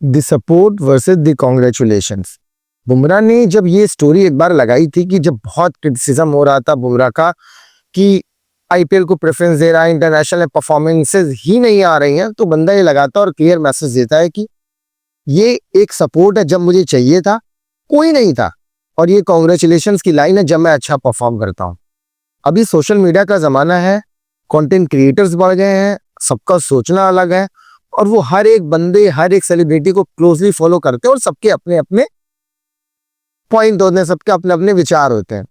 The support versus the congratulations. Bumrah ने जब ये स्टोरी एक बार लगाई थी कि जब बहुत क्रिटिसिज्म हो रहा था बुमराह का कि आईपीएल को प्रेफरेंस दे रहा है, इंटरनेशनल परफॉर्मेंसेस ही नहीं आ रही हैं, तो बंदा ये लगाता और क्लियर मैसेज देता है कि ये एक सपोर्ट है जब मुझे चाहिए था, कोई नहीं था, और ये कॉन्ग्रेचुलेशंस की लाइन है जब मैं अच्छा परफॉर्म करता हूँ। अभी सोशल मीडिया का जमाना है, कंटेंट क्रिएटर्स बढ़ गए हैं, सबका सोचना अलग है और वो हर एक बंदे, हर एक सेलिब्रिटी को क्लोजली फॉलो करते हैं और सबके अपने अपने पॉइंट होते हैं, सबके अपने अपने विचार होते हैं।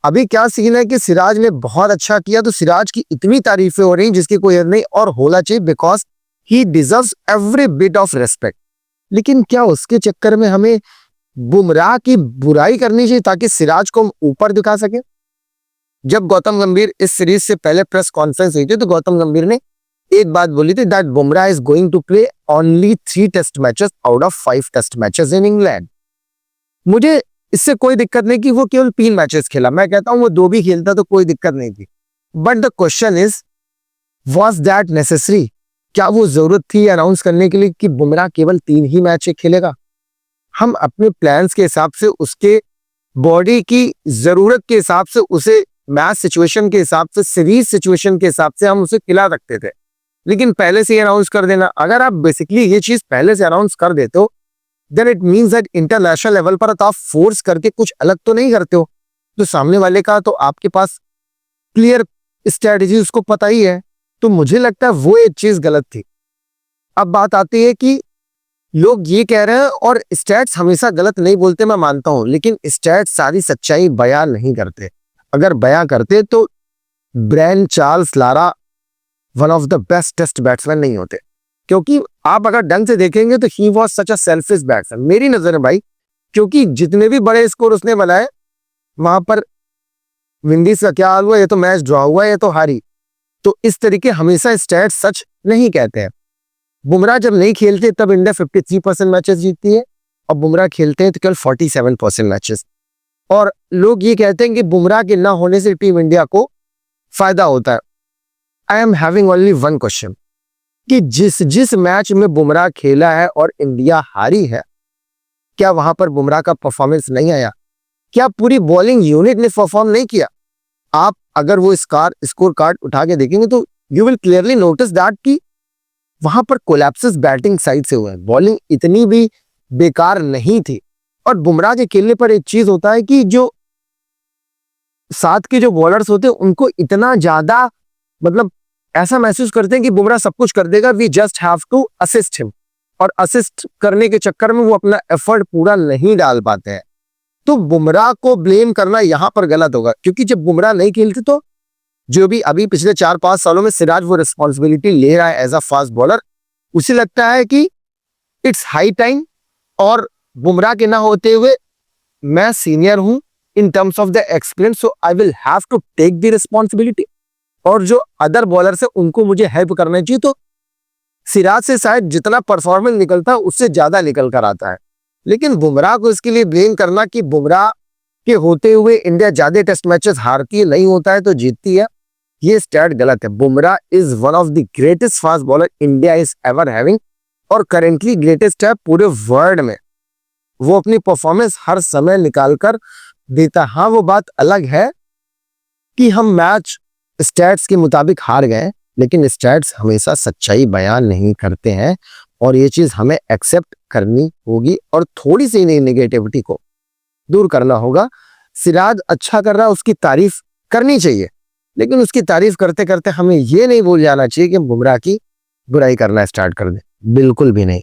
अभी क्या सीन है कि सिराज ने बहुत अच्छा किया तो सिराज की इतनी तारीफें हो रही जिसकी कोई हद नहीं, और होना चाहिए because he deserves every bit of respect. लेकिन क्या उसके चक्कर में हमें बुमराह की बुराई करनी चाहिए ताकि सिराज को हम ऊपर दिखा सके? जब गौतम गंभीर इस सीरीज से पहले प्रेस कॉन्फ्रेंस हुई थी तो गौतम गंभीर ने एक बात बोली थी, that Bumrah is going to play only 3 test matches out of 5 test matches in England. मुझे इससे कोई दिक्कत नहीं कि वो केवल 3 मैचेस खेला, मैं कहता हूं वो 2 भी खेलता तो कोई दिक्कत नहीं थी। But the question is, was that necessary? क्या वो जरूरत थी अनाउंस करने के लिए कि बुमराह केवल 3 ही मैच खेलेगा? हम अपने प्लान्स के हिसाब से, उसके बॉडी की जरूरत के हिसाब से, उसे मैच सिचुएशन के हिसाब से, सीरीज सिचुएशन के हिसाब से हम उसे खिला सकते थे। लेकिन पहले से अनाउंस कर देना, अगर आप बेसिकली ये चीज पहले से अनाउंस कर देते हो then it means that international level पर आप फोर्स करके कुछ अलग तो नहीं करते हो, तो सामने वाले का तो आपके पास क्लियर स्ट्रेटजी उसको पता ही है। तो मुझे लगता है वो एक चीज गलत थी। अब बात आती है कि लोग ये कह रहे हैं, और स्टैट्स हमेशा गलत नहीं बोलते, मैं मानता हूं, लेकिन स्टैट्स सारी सच्चाई बयान नहीं करते। अगर बयान करते तो Brian Charles Lara one of the best test batsman नहीं होते, क्योंकि आप अगर ढंग से देखेंगे तो he was such a selfish batsman मेरी नजर में भाई। क्योंकि जितने भी बड़े स्कोर उसने बनाए वहां पर विंडीज का क्या हाल हुआ, ये तो मैच ड्रॉ हुआ, ये तो हारी। तो इस तरीके हमेशा स्टैट्स सच नहीं कहते हैं। बुमराह जब नहीं खेलते तब इंडिया 53% मैचेस जीतती है, और बुमराह खेलते हैं तो केवल 47% मैचेस। और लोग ये कहते हैं कि बुमराह के ना होने से टीम इंडिया को फायदा होता है। I am having only one question कि जिस मैच में बुमराह खेला है और इंडिया हारी है, क्या वहां पर बुमराह का परफॉर्मेंस नहीं आया? क्या पूरी बॉलिंग यूनिट ने परफॉर्म नहीं किया? आप अगर वो स्कोर कार्ड उठा के देखेंगे तो you will clearly notice that कि वहां पर कोलैप्सेस बैटिंग साइड से हुए, बॉलिंग इतनी भी बेकार नहीं थी। और बुमराह के खेलने पर एक चीज होता है कि जो साथ के जो बॉलर्स होते हैं उनको इतना ज्यादा मतलब ऐसा महसूस करते हैं कि बुमराह सब कुछ कर देगा, we just have to assist him, और असिस्ट करने के चक्कर में वो अपना एफर्ट पूरा नहीं डाल पाते हैं। तो बुमराह को ब्लेम करना यहां पर गलत होगा, क्योंकि जब बुमराह नहीं खेलते तो जो भी अभी पिछले 4-5 सालों में सिराज वो रिस्पॉन्सिबिलिटी ले रहा है एज अ फास्ट बॉलर, उसे लगता है कि इट्स हाई टाइम, और बुमराह के ना होते हुए मैं सीनियर हूं in terms of the experience, so I will have to take the responsibility, और जो अदर बॉलर से उनको मुझे हेल्प करना चाहिए। तो सिराज से शायद जितना परफॉर्मेंस निकलता है उससे ज्यादा निकल कर आता है। लेकिन बुमराह को इसके लिए ब्लेम करना कि बुमराह के होते हुए इंडिया ज्यादा टेस्ट मैचेस हारती है, नहीं होता है तो जीतती है, ये स्टैट गलत है। Bumrah is one of the greatest fast bowler India is ever having, और करेंटली ग्रेटेस्ट है पूरे वर्ल्ड में। वो अपनी परफॉर्मेंस हर समय निकाल कर देता। हाँ, वो बात अलग है कि हम मैच स्टैट्स के मुताबिक हार गए, लेकिन स्टैट्स हमेशा सच्चाई बयान नहीं करते हैं, और ये चीज हमें एक्सेप्ट करनी होगी और थोड़ी सी नेगेटिविटी को दूर करना होगा। सिराज अच्छा कर रहा है, उसकी तारीफ करनी चाहिए, लेकिन उसकी तारीफ करते करते हमें ये नहीं भूल जाना चाहिए कि बुमराह की बुराई करना स्टार्ट कर दे, बिल्कुल भी नहीं।